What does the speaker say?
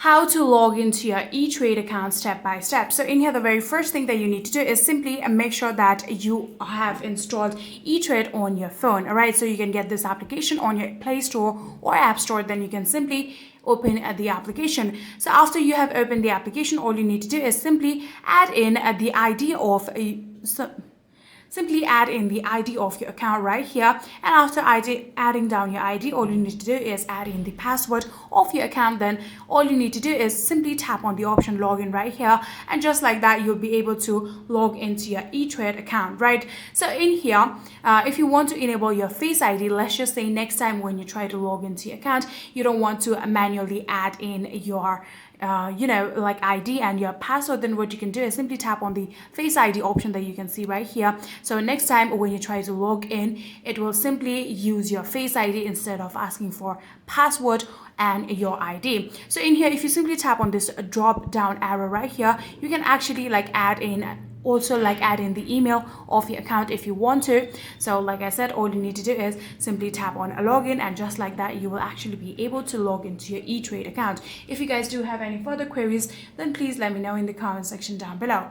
how to log into your ETRADE account step by step. So in here, the very first thing that you need to do is simply make sure that you have installed ETRADE on your phone. All right, so you can get this application on your Play Store or App Store. Then you can simply open the application. So after you have opened the application, all you need to do is simply add in the ID of simply add in the ID of your account right here, and after adding down your ID, all you need to do is add in the password of your account. Then all you need to do is simply tap on the option login right here, and just like that you'll be able to log into your ETRADE account, right? So in here, if you want to enable your Face ID, let's just say next time when you try to log into your account, you don't want to manually add in your like ID and your password, then what you can do is simply tap on the Face ID option that you can see right here. So next time when you try to log in, it will simply use your Face ID instead of asking for password and your ID. So in here, if you simply tap on this drop down arrow right here, you can actually add in the email of your account if you want to. So like I said, all you need to do is simply tap on a login, and just like that you will actually be able to log into your ETRADE account. If you guys do have any further queries, then please let me know in the comment section down below.